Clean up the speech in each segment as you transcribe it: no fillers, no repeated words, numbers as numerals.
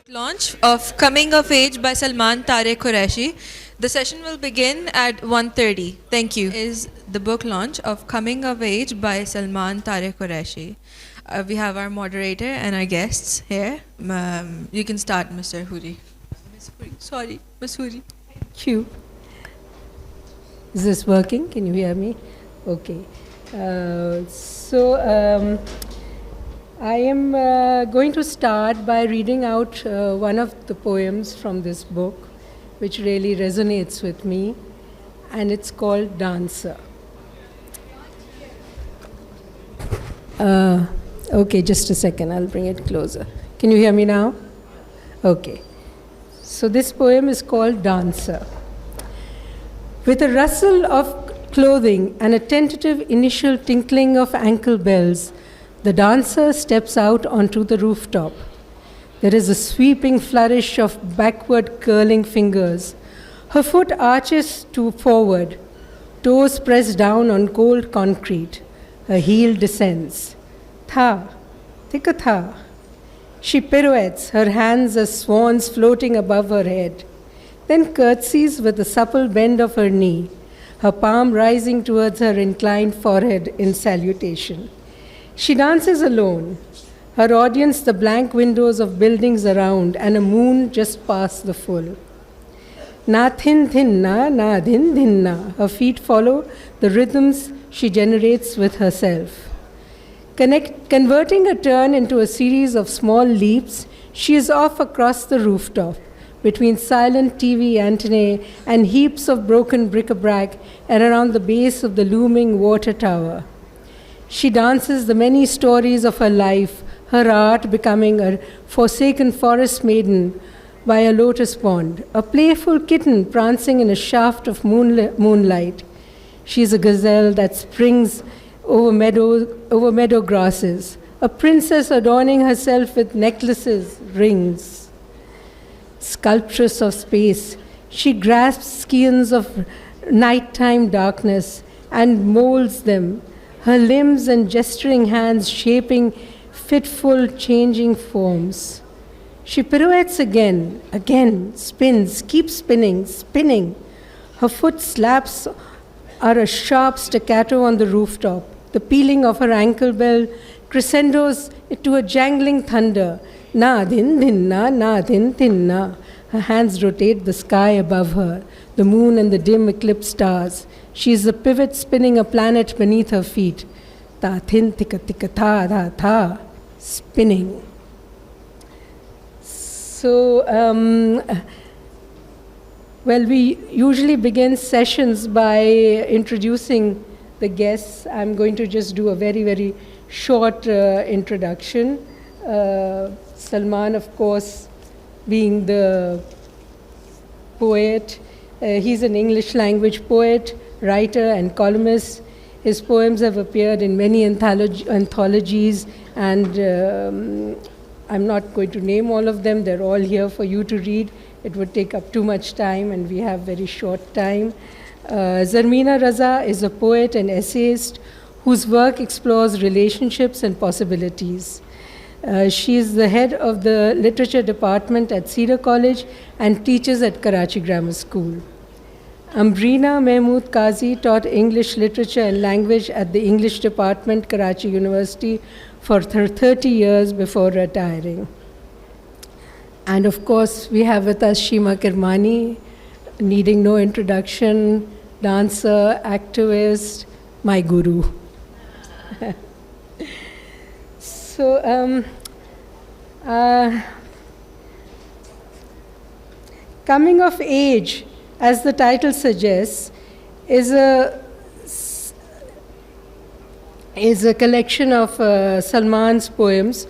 Launch of Coming of Age by Salman Tariq Kureshi. The session will begin at 1:30. Thank you. Is the book launch of Coming of Age by Salman Tariq Kureshi. We have our moderator and our guests here. You can start, Mr. Hoori. Sorry, Ms. Hoori. Thank you. Is this working? Can you hear me? Okay. I am going to start by reading out one of the poems from this book, which really resonates with me, and it's called Dancer. Okay, just a second, I'll bring it closer. Can you hear me now? Okay. So this poem is called Dancer. With a rustle of clothing and a tentative initial tinkling of ankle bells, the dancer steps out onto the rooftop. There is a sweeping flourish of backward curling fingers. Her foot arches forward, toes pressed down on cold concrete. Her heel descends. Tha, tika tha. She pirouettes, her hands as swans floating above her head, then curtsies with a supple bend of her knee, her palm rising towards her inclined forehead in salutation. She dances alone, her audience the blank windows of buildings around and a moon just past the full. Na thin thin na, na din din na. Her feet follow the rhythms she generates with herself. Converting a turn into a series of small leaps, she is off across the rooftop, between silent TV antennae and heaps of broken bric-a-brac and around the base of the looming water tower. She dances the many stories of her life, her art becoming a forsaken forest maiden by a lotus pond, a playful kitten prancing in a shaft of moonlight. She is a gazelle that springs over meadow grasses, a princess adorning herself with necklaces, rings. Sculptress of space, she grasps skeins of nighttime darkness and molds them, her limbs and gesturing hands shaping fitful, changing forms. She pirouettes again, spins, keeps spinning. Her foot slaps are a sharp staccato on the rooftop. The pealing of her ankle bell crescendos to a jangling thunder. Na din din na, na din din na. Her hands rotate the sky above her, the moon and the dim eclipsed stars. She is the pivot spinning a planet beneath her feet. Ta thin tika tika tha tha tha. Spinning. So, we usually begin sessions by introducing the guests. I'm going to just do a very, very short introduction. Salman, of course, being the poet. He's an English language poet, writer, and columnist. His poems have appeared in many anthologies, and I'm not going to name all of them. They're all here for you to read. It would take up too much time, and we have very short time. Zarmina Raza is a poet and essayist whose work explores relationships and possibilities. She is the head of the literature department at Cedar College and teaches at Karachi Grammar School. Amberina Kazi taught English literature and language at the English department, Karachi University, for 30 years before retiring. And of course, we have with us Sheema Kermani, needing no introduction, dancer, activist, my guru. So, Coming of Age, as the title suggests, is a collection of Salman's poems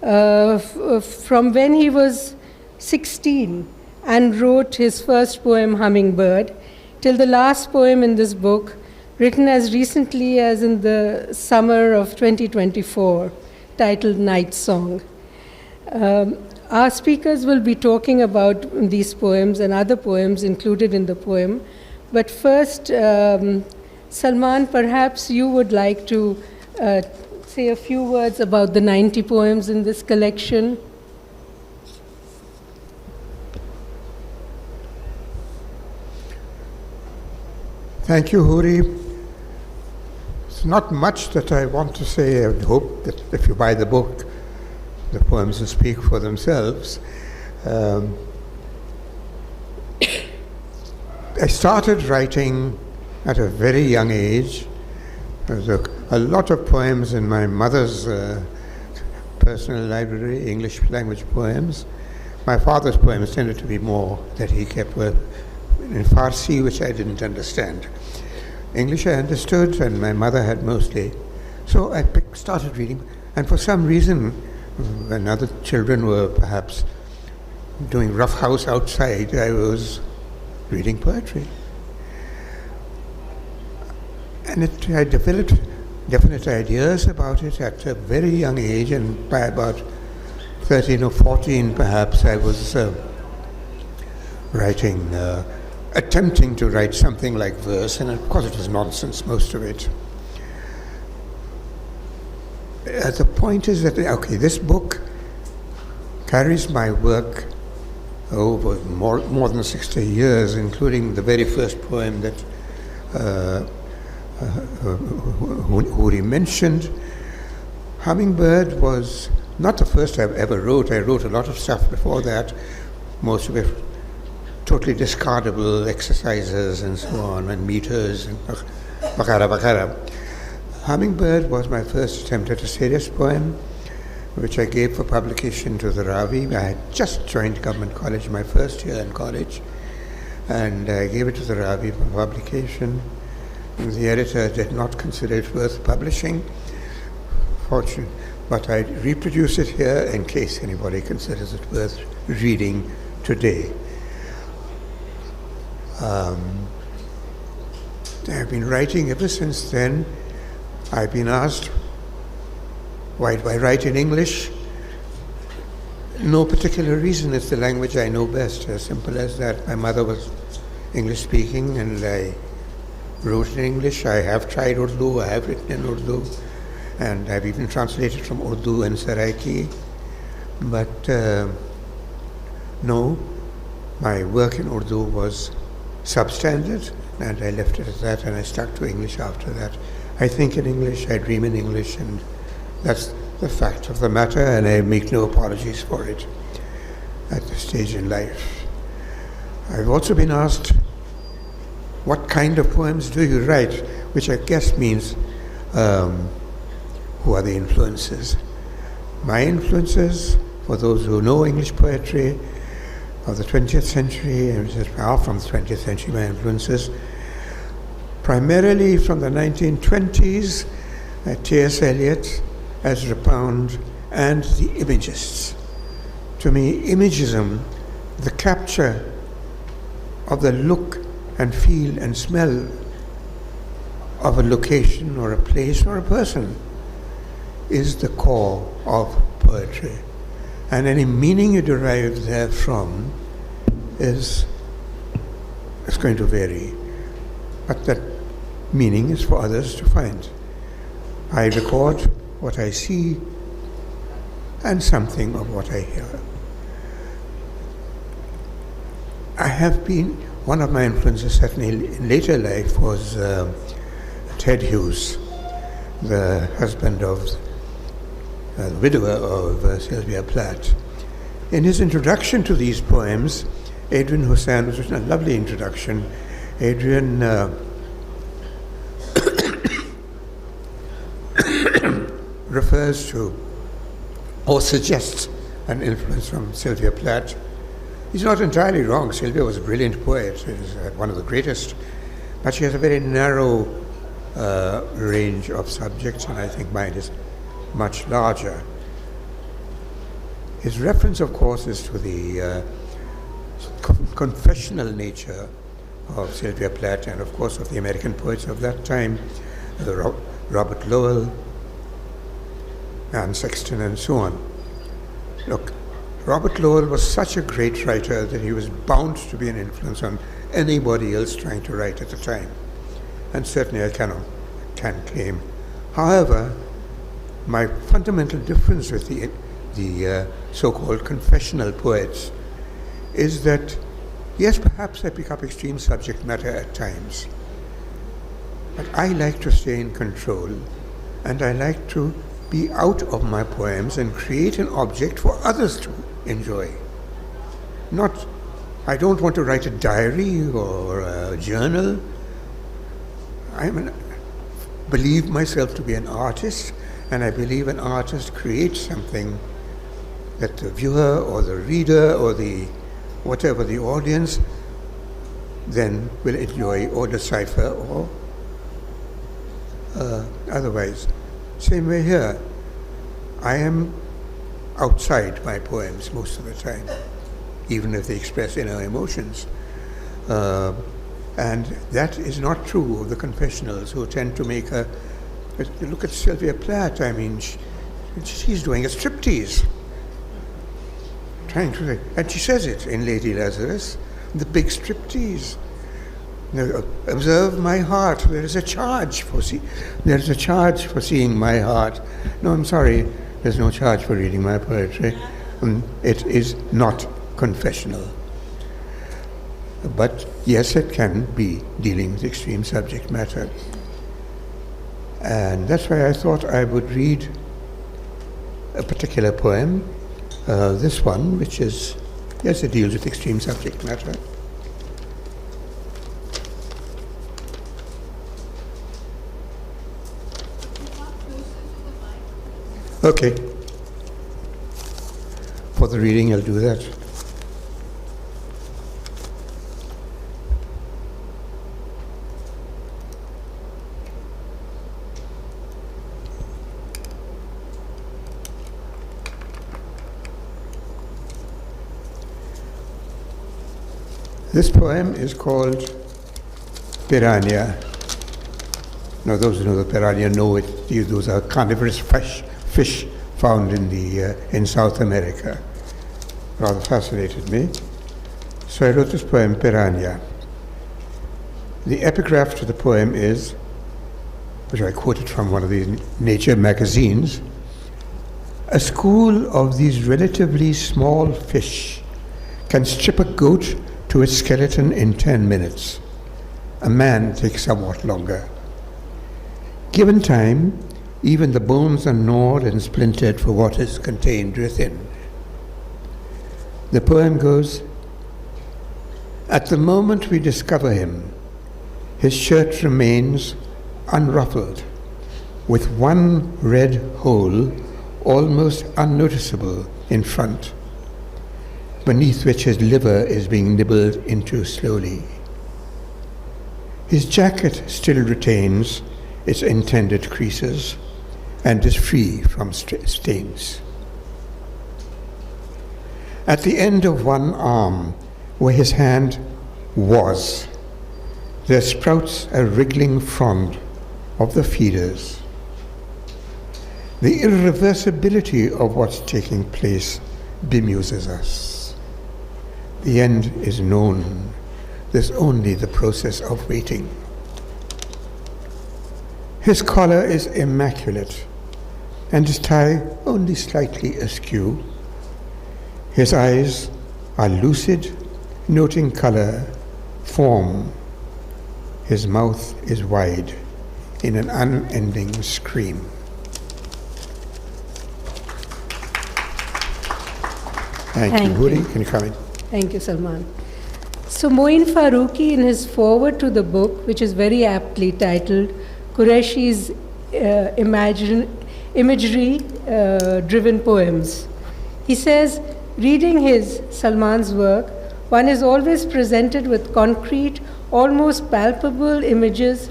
from when he was 16 and wrote his first poem, Hummingbird, till the last poem in this book, written as recently as in the summer of 2024, titled Night Song. Our speakers will be talking about these poems and other poems included in the poem. But first, Salman, perhaps you would like to say a few words about the 90 poems in this collection. Thank you, Hoori. It's not much that I want to say. I would hope that if you buy the book, the poems will speak for themselves. I started writing at a very young age. There was a lot of poems in my mother's personal library, English language poems. My father's poems tended to be more that he kept in Farsi, which I didn't understand. English I understood, and my mother had mostly. So I started reading, and for some reason, when other children were perhaps doing rough house outside, I was reading poetry. And I developed definite ideas about it at a very young age, and by about 13 or 14 perhaps I was attempting to write something like verse, and of course it was nonsense, most of it. The point is that, okay, this book carries my work over more than 60 years, including the very first poem that Hoori mentioned. Hummingbird was not the first I ever wrote. I wrote a lot of stuff before that, most of it totally discardable exercises and so on, and meters and bakara. Hummingbird was my first attempt at a serious poem, which I gave for publication to the Ravi. I had just joined government college, my first year in college, and I gave it to the Ravi for publication. And the editor did not consider it worth publishing, fortunately, but I reproduce it here in case anybody considers it worth reading today. I've been writing ever since then. I've been asked, why do I write in English? No particular reason. It's the language I know best, as simple as that. My mother was English speaking, and I wrote in English. I have tried Urdu, I have written in Urdu, and I've even translated from Urdu and Saraiki. But no, my work in Urdu was substandard, and I left it at that, and I stuck to English after that. I think in English, I dream in English, and that's the fact of the matter, and I make no apologies for it at this stage in life. I've also been asked, what kind of poems do you write? Which I guess means, who are the influences? My influences, for those who know English poetry of the 20th century, and are from the 20th century, my influences, primarily from the 1920s, T.S. Eliot, Ezra Pound, and the Imagists. To me, Imagism, the capture of the look and feel and smell of a location or a place or a person, is the core of poetry. And any meaning you derive therefrom is going to vary. But that meaning is for others to find. I record what I see and something of what I hear. I have been, one of my influences certainly in later life was Ted Hughes, the husband of the widower of Sylvia Plath. In his introduction to these poems, Adrian Hussain was written a lovely introduction. Adrian refers to or suggests an influence from Sylvia Plath. He's not entirely wrong. Sylvia was a brilliant poet, one of the greatest, but she has a very narrow range of subjects, and I think mine is much larger. His reference, of course, is to the confessional nature of Sylvia Plath, and of course of the American poets of that time, Robert Lowell, Anne Sexton, and so on. Look, Robert Lowell was such a great writer that he was bound to be an influence on anybody else trying to write at the time. And certainly I can claim. However, my fundamental difference with the so-called confessional poets is that, yes, perhaps I pick up extreme subject matter at times, but I like to stay in control, and I like to be out of my poems and create an object for others to enjoy. I don't want to write a diary or a journal. Believe myself to be an artist, and I believe an artist creates something that the viewer or the reader or whatever the audience then will enjoy or decipher or otherwise. Same way here. I am outside my poems most of the time, even if they express inner emotions. And that is not true of the confessionals, who tend to make look at Sylvia Plath. I mean, she's doing a striptease. And she says it in Lady Lazarus, the big striptease. Now, observe my heart. There is a charge for seeing my heart. No, I'm sorry. There's no charge for reading my poetry. It is not confessional. But yes, it can be dealing with extreme subject matter. And that's why I thought I would read a particular poem, this one, which is, yes, it deals with extreme subject matter. Okay. For the reading, I'll do that. This poem is called Piranha. Now, those who know the piranha know it. Those are carnivorous fish found in South America. Rather fascinated me. So I wrote this poem, Piranha. The epigraph to the poem is, which I quoted from one of these nature magazines, a school of these relatively small fish can strip a goat to its skeleton in 10 minutes. A man takes somewhat longer. Given time, even the bones are gnawed and splintered for what is contained within. The poem goes, at the moment we discover him, his shirt remains unruffled, with one red hole almost unnoticeable in front, beneath which his liver is being nibbled into slowly. His jacket still retains its intended creases and is free from stains. At the end of one arm, where his hand was, there sprouts a wriggling frond of the feeders. The irreversibility of what's taking place bemuses us. The end is known. There's only the process of waiting. His collar is immaculate, and his tie only slightly askew. His eyes are lucid, noting color, form. His mouth is wide in an unending scream. Thank you. Hoori, can you come in? Thank you, Salman. So Moin Faruqi, in his foreword to the book, which is very aptly titled Qureshi's imagery-driven poems, he says, reading his, Salman's work, one is always presented with concrete, almost palpable images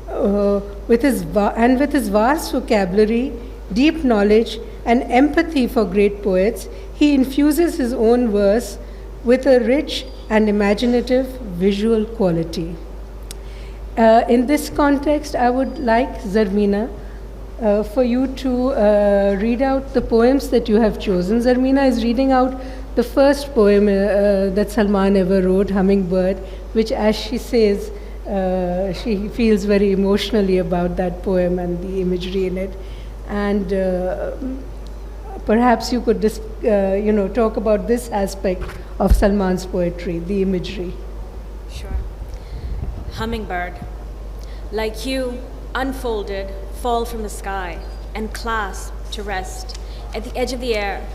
with his vast vocabulary, deep knowledge, and empathy for great poets, he infuses his own verse with a rich and imaginative visual quality. In this context, I would like Zarmina for you to read out the poems that you have chosen. Zarmina is reading out the first poem that Salman ever wrote, Hummingbird, which, as she says, she feels very emotionally about that poem and the imagery in it. And perhaps you could talk about this aspect of Salman's poetry, the imagery. Sure. Hummingbird, like you, unfolded, fall from the sky and clasp to rest at the edge of the air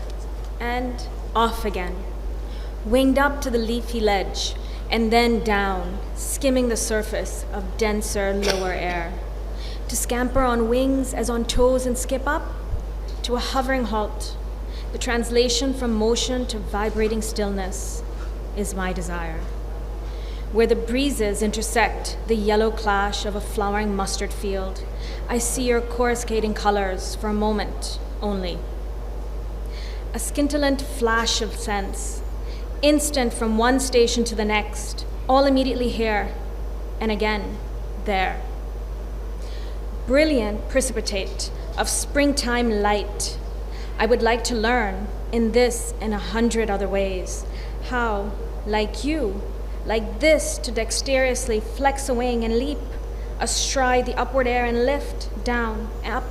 and off again, winged up to the leafy ledge and then down, skimming the surface of denser lower air, to scamper on wings as on toes and skip up to a hovering halt. The translation from motion to vibrating stillness is my desire. Where the breezes intersect the yellow clash of a flowering mustard field, I see your coruscating colors for a moment only. A scintillant flash of sense, instant from one station to the next, all immediately here, and again, there. Brilliant precipitate of springtime light. I would like to learn in this and 100 other ways how, like you, like this, to dexterously flex a wing and leap astride the upward air and lift down, up.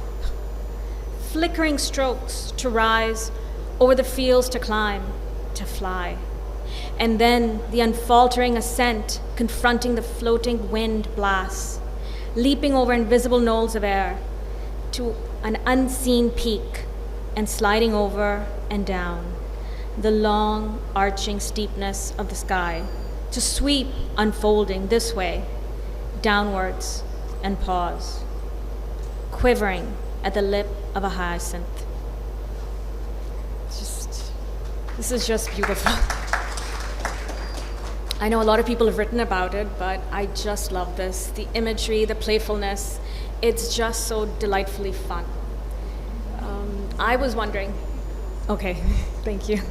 Flickering strokes to rise, over the fields to climb, to fly. And then the unfaltering ascent, confronting the floating wind blasts, leaping over invisible knolls of air to an unseen peak and sliding over and down the long arching steepness of the sky, to sweep unfolding this way, downwards and pause, quivering at the lip of a hyacinth. This is just beautiful. I know a lot of people have written about it, but I just love this. The imagery, the playfulness, it's just so delightfully fun. I was wondering, okay, thank you.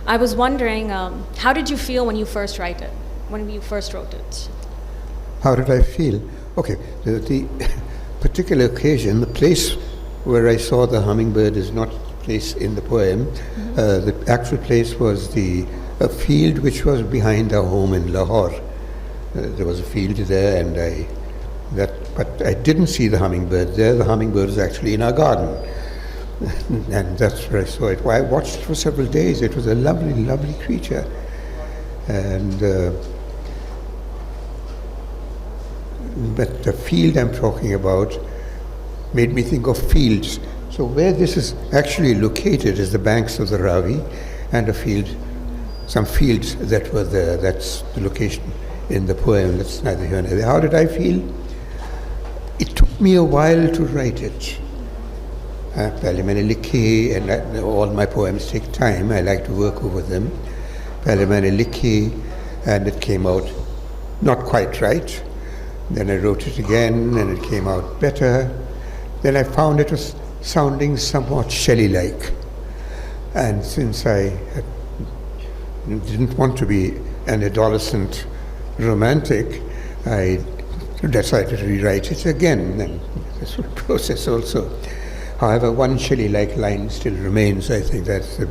I was wondering, how did you feel when you first wrote it? How did I feel? Okay, the particular occasion, the place where I saw the hummingbird is not place in the poem. The actual place was a field which was behind our home in Lahore. There was a field there, but I didn't see the hummingbird there. The hummingbird was actually in our garden, and that's where I saw it. Well, I watched it for several days. It was a lovely, lovely creature, and but the field I'm talking about made me think of fields. So where this is actually located is the banks of the Ravi and some fields that were there. That's the location in the poem. That's neither here nor there. How did I feel? It took me a while to write it. And all my poems take time. I like to work over them. And it came out not quite right. Then I wrote it again and it came out better. Then I found it was sounding somewhat Shelley-like. And since I didn't want to be an adolescent romantic, I decided to rewrite it again. And this was a process also. However, one Shelley-like line still remains. I think that's the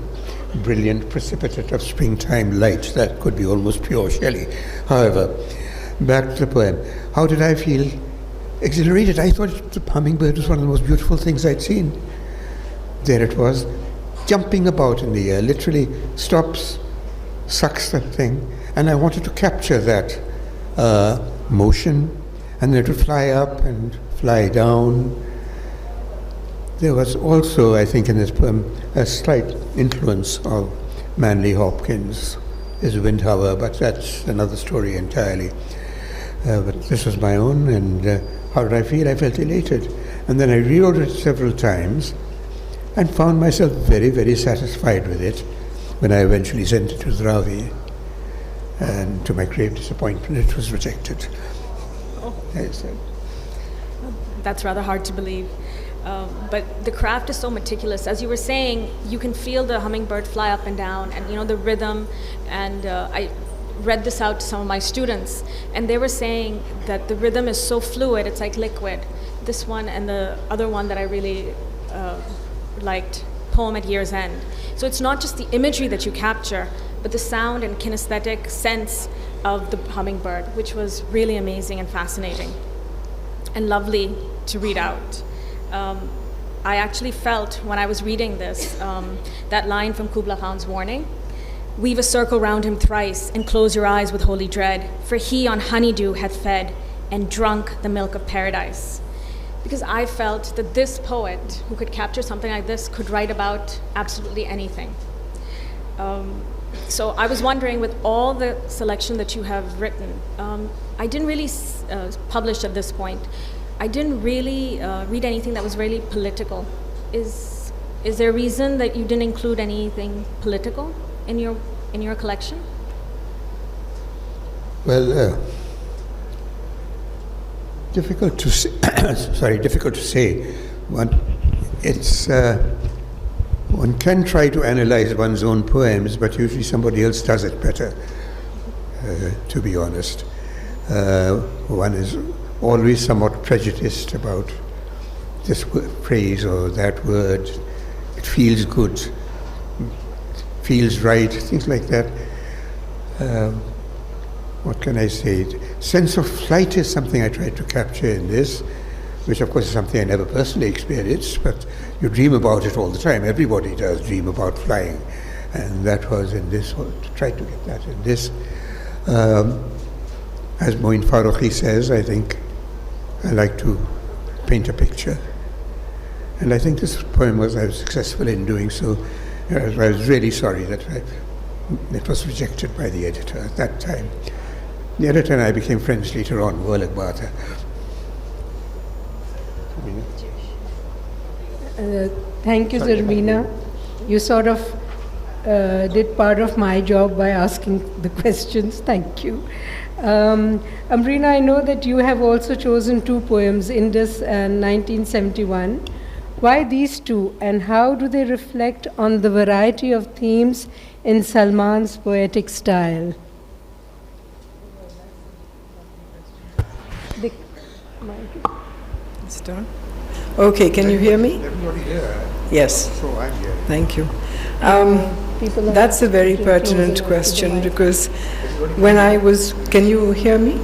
brilliant precipitate of springtime light. That could be almost pure Shelley. However, back to the poem. How did I feel? Exhilarated. I thought the hummingbird was one of the most beautiful things I'd seen. There it was, jumping about in the air, literally stops, sucks that thing, and I wanted to capture that motion, and then to fly up and fly down. There was also, I think, in this poem, a slight influence of Manly Hopkins' Windhover, but that's another story entirely. But this was my own, and how did I feel? I felt elated. And then I rewrote it several times and found myself very, very satisfied with it when I eventually sent it to Ravi. And to my grave disappointment, it was rejected. Oh. That's rather hard to believe. But the craft is so meticulous. As you were saying, you can feel the hummingbird fly up and down, and the rhythm. And I read this out to some of my students, and they were saying that the rhythm is so fluid, it's like liquid. this one and the other one that I really liked, Poem at Year's End. So it's not just the imagery that you capture, but the sound and kinesthetic sense of the hummingbird, which was really amazing and fascinating and lovely to read out. I actually felt when I was reading this, that line from Kubla Khan's Warning, "Weave a circle round him thrice, and close your eyes with holy dread, for he on honeydew hath fed, and drunk the milk of paradise." Because I felt that this poet, who could capture something like this, could write about absolutely anything. So I was wondering, with all the selection that you have written, I didn't really publish at this point. I didn't really read anything that was really political. Is there a reason that you didn't include anything political in your collection? Well, difficult to say. Sorry, difficult to say. One can try to analyze one's own poems, but usually somebody else does it better. To be honest, one is always somewhat prejudiced about this phrase or that word. It feels good, feels right, things like that. What can I say? Sense of flight is something I tried to capture in this, which of course is something I never personally experienced, but you dream about it all the time. Everybody does dream about flying. And that was in this, to try to get that in this. As Moin Farooqi says, I think I like to paint a picture. And I think this poem I was successful in doing so. I was really sorry that it was rejected by the editor at that time. The editor and I became friends later on. Thank you, Zarmina. You sort of did part of my job by asking the questions. Thank you. Amberina, I know that you have also chosen two poems, Indus and 1971. Why these two, and how do they reflect on the variety of themes in Salman's poetic style? It's done. Okay, can you hear me? Everybody here. Yes. So I'm here. Thank you. That's a very pertinent question, because when I was... Can you hear me?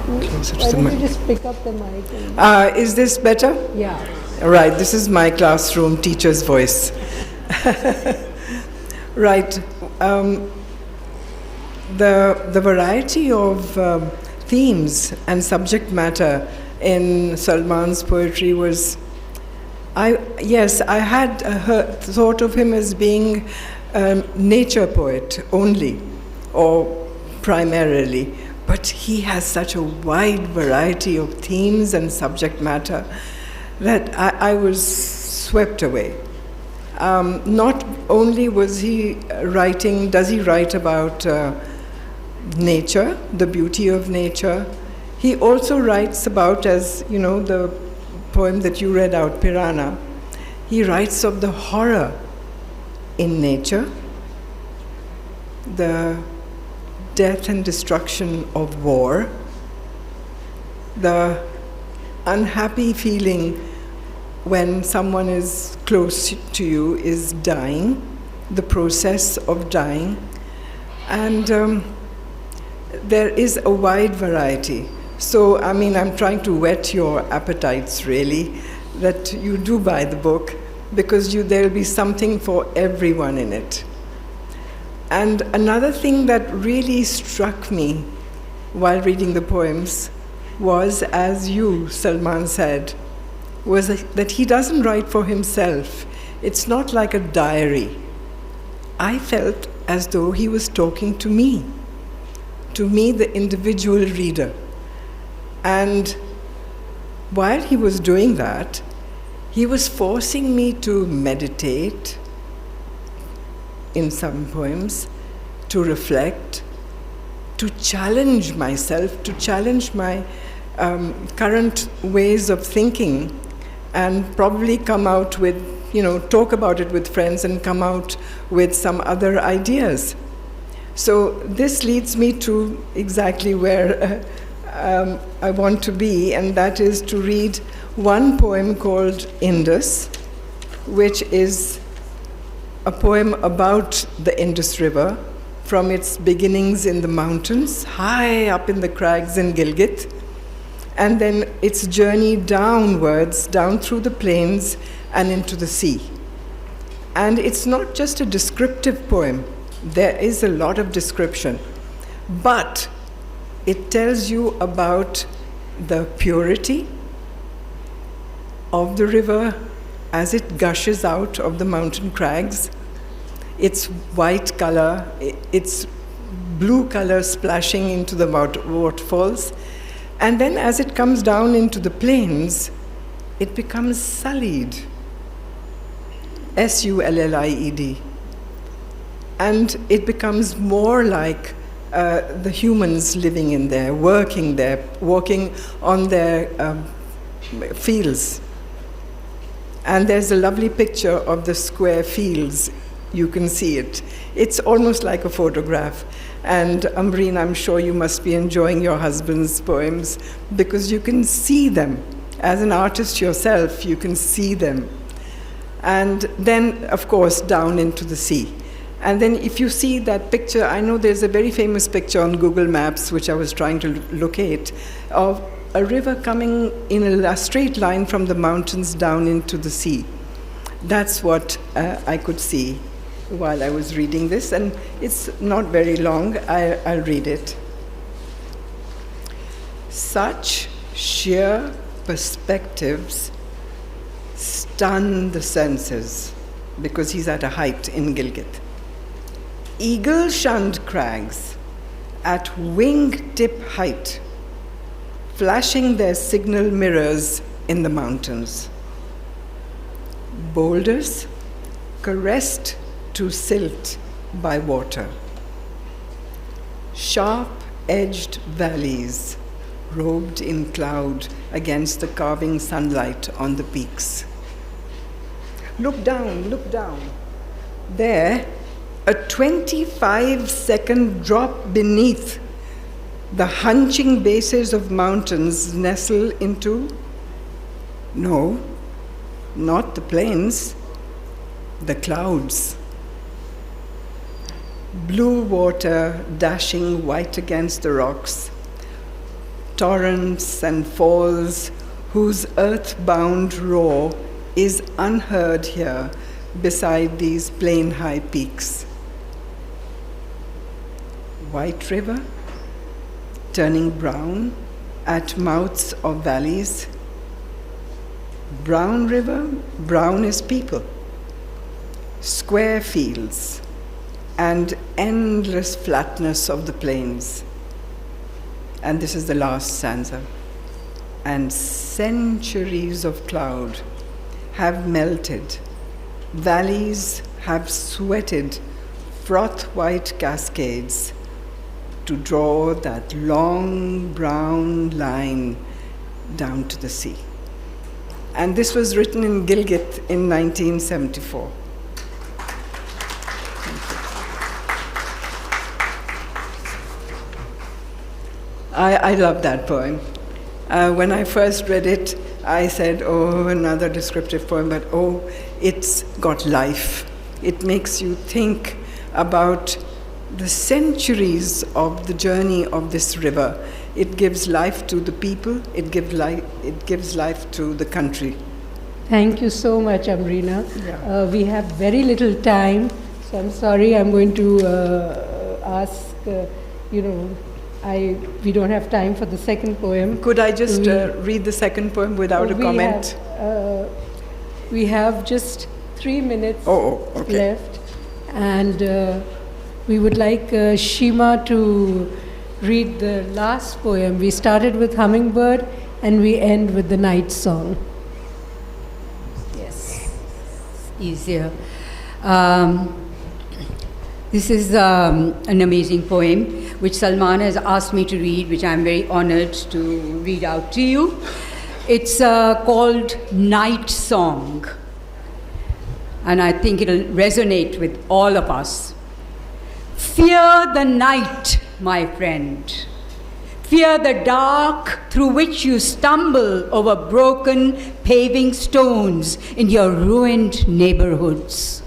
Closer to Why the don't mic. you just pick up the mic? And Is this better? yeah. Right, this is my classroom teacher's voice. Right. The variety of themes and subject matter in Salman's poetry was... I had thought of him as being a nature poet only, or primarily, but he has such a wide variety of themes and subject matter that I was swept away. Not only was he does he write about nature, the beauty of nature, he also writes about, as you know, the poem that you read out, Pirana, he writes of the horror in nature, the death and destruction of war, the unhappy feeling when someone is close to you is dying, the process of dying, and there is a wide variety. So, I mean, I'm trying to whet your appetites, really, that you do buy the book, because there'll be something for everyone in it. And another thing that really struck me while reading the poems was, as you, Salman, said, was that he doesn't write for himself. It's not like a diary. I felt as though he was talking to me, the individual reader. And while he was doing that, he was forcing me to meditate in some poems, to reflect, to challenge myself, to challenge my current ways of thinking, and probably come out with, talk about it with friends and come out with some other ideas. So this leads me to exactly where I want to be, and that is to read one poem called Indus, which is a poem about the Indus River from its beginnings in the mountains, high up in the crags in Gilgit, and then its journey downwards, down through the plains and into the sea. And it's not just a descriptive poem. There is a lot of description, but it tells you about the purity of the river as it gushes out of the mountain crags, its white color, its blue color splashing into the waterfalls, and then as it comes down into the plains, it becomes sullied, S-U-L-L-I-E-D, and it becomes more like the humans living in there, working on their fields. And there's a lovely picture of the square fields. You can see it. It's almost like a photograph. And Amberina, I'm sure you must be enjoying your husband's poems because you can see them. As an artist yourself, you can see them. And then, of course, down into the sea. And then if you see that picture, I know there's a very famous picture on Google Maps, which I was trying to locate, of a river coming in a straight line from the mountains down into the sea. That's what I could see while I was reading this, and it's not very long. I'll read it. Such sheer perspectives stun the senses, because he's at a height in Gilgit. Eagle-shunned crags at wing-tip height, flashing their signal mirrors in the mountains. Boulders caressed to silt by water. Sharp-edged valleys robed in cloud against the carving sunlight on the peaks. Look down, look down. There, a 25-second drop beneath the hunching bases of mountains nestle into, no, not the plains, the clouds. Blue water dashing white against the rocks, torrents and falls whose earth-bound roar is unheard here beside these plain-high peaks. White river, turning brown at mouths of valleys. Brown river, brown is people. Square fields and endless flatness of the plains. And this is the last stanza. And centuries of cloud have melted. Valleys have sweated froth-white cascades to draw that long brown line down to the sea. And this was written in Gilgit in 1974. I love that poem. When I first read it, I said, oh, another descriptive poem, but oh, it's got life. It makes you think about the centuries of the journey of this river. It gives life to the people, it gives life to the country. Thank you so much, Amberina. Yeah. We have very little time, so I'm sorry, I'm going to ask, we don't have time for the second poem. Could I just read the second poem without a comment? We have just 3 minutes okay. left, and we would like Sheema to read the last poem. We started with Hummingbird, and we end with the Night Song. Yes, easier. This is an amazing poem which Salman has asked me to read, which I'm very honored to read out to you. It's called Night Song, and I think it'll resonate with all of us. Fear the night, my friend. Fear the dark through which you stumble over broken paving stones in your ruined neighborhoods.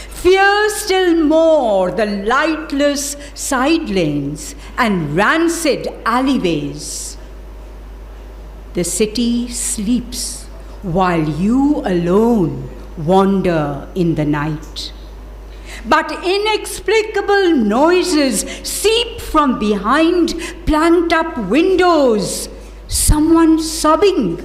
Fear still more the lightless side lanes and rancid alleyways. The city sleeps while you alone wander in the night. But inexplicable noises seep from behind planked up windows. Someone sobbing.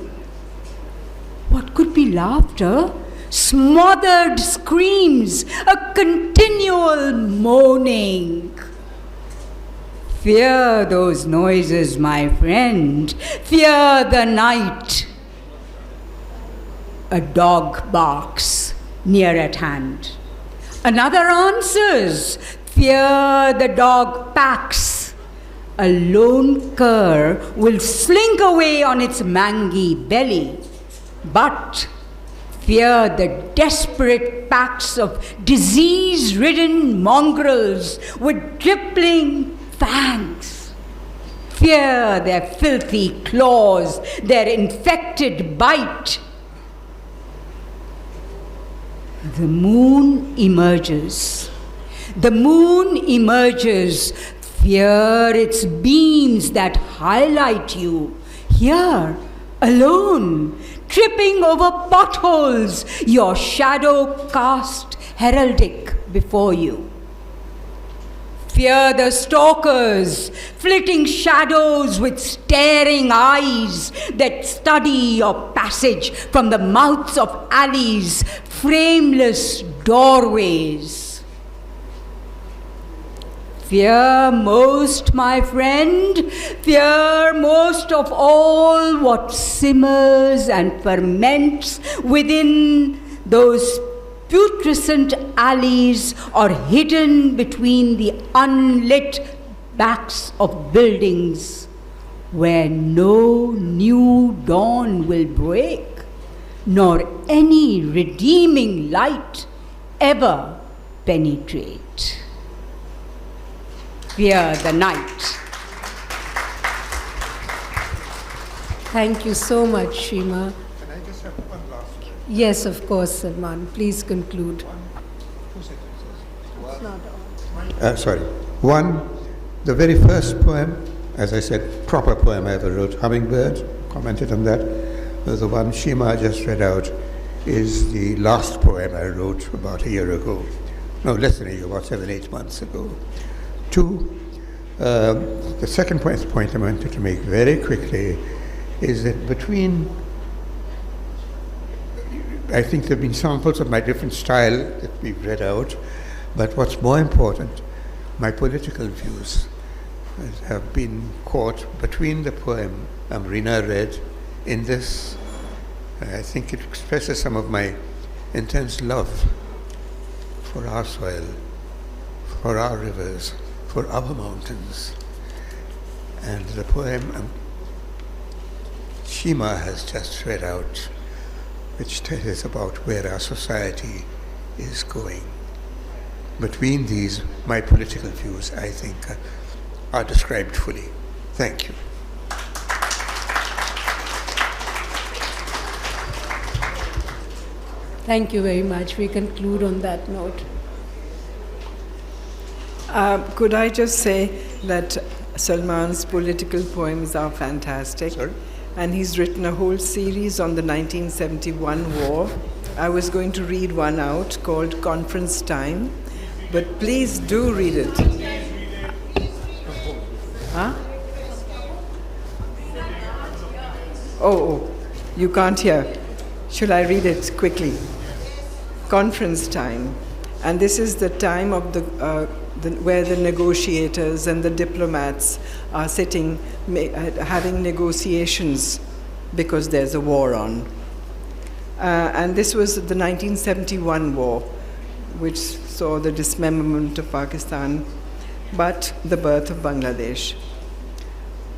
What could be laughter? Smothered screams, a continual moaning. Fear those noises, my friend. Fear the night. A dog barks near at hand. Another answers. Fear the dog packs. A lone cur will slink away on its mangy belly. But fear the desperate packs of disease-ridden mongrels with dripping fangs. Fear their filthy claws, their infected bite. The moon emerges. The moon emerges. Fear its beams that highlight you. Here, alone, tripping over potholes, your shadow cast heraldic before you. Fear the stalkers, flitting shadows with staring eyes that study your passage from the mouths of alleys, frameless doorways. Fear most, my friend, fear most of all what simmers and ferments within those putrescent alleys or hidden between the unlit backs of buildings where no new dawn will break, nor any redeeming light ever penetrate. Fear the night. Thank you so much, Sheema. Can I just have one last word? Yes, of course, Salman. Please conclude. Two sentences. Sorry. One, the very first poem, as I said, proper poem I ever wrote, Hummingbird, commented on that. The one Sheema just read out is the last poem I wrote about a year ago. No, less than a year, about 7-8 months ago. Two, the second point I wanted to make very quickly is that between, I think there have been samples of my different style that we've read out, but what's more important, my political views have been caught between the poem Amberina read in this. I think it expresses some of my intense love for our soil, for our rivers, for our mountains. And the poem Sheema has just read out, which tells about where our society is going. Between these, my political views, I think, are described fully. Thank you. Thank you very much. We conclude on that note. Could I just say that Salman's political poems are fantastic. Sorry? And he's written a whole series on the 1971 war. I was going to read one out called Conference Time, but please do read it. Huh? Oh, you can't hear. Shall I read it quickly? Conference Time. And this is the time of where the negotiators and the diplomats are sitting, having negotiations because there's a war on. And this was the 1971 war, which saw the dismemberment of Pakistan, but the birth of Bangladesh.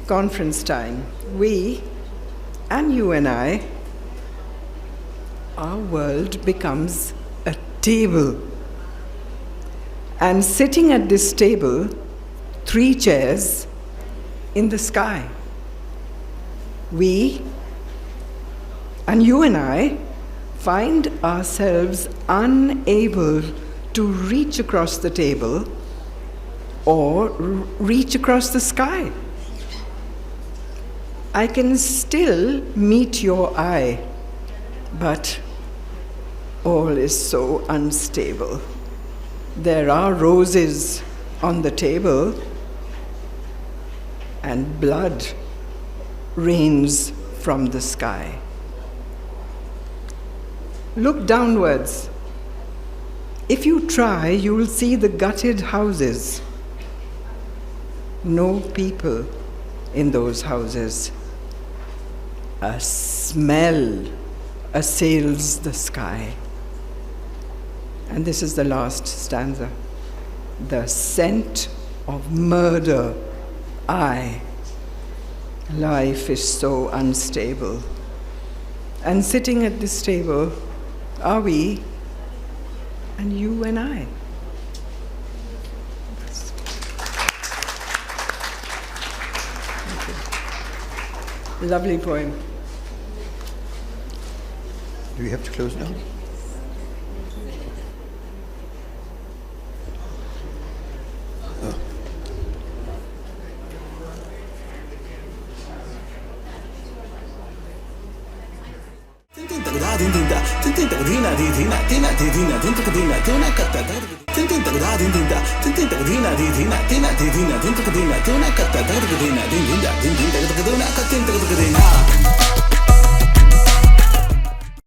Conference time. We, and you and I, our world becomes a table. And sitting at this table, 3 chairs, in the sky. We, and you and I, find ourselves unable to reach across the table or reach across the sky. I can still meet your eye, but all is so unstable. There are roses on the table, and blood rains from the sky. Look downwards. If you try, you will see the gutted houses. No people in those houses. A smell assails the sky. And this is the last stanza. The scent of murder, aye. Life is so unstable. And sitting at this table are we, and you and I. Lovely poem. Do we have to close now? Din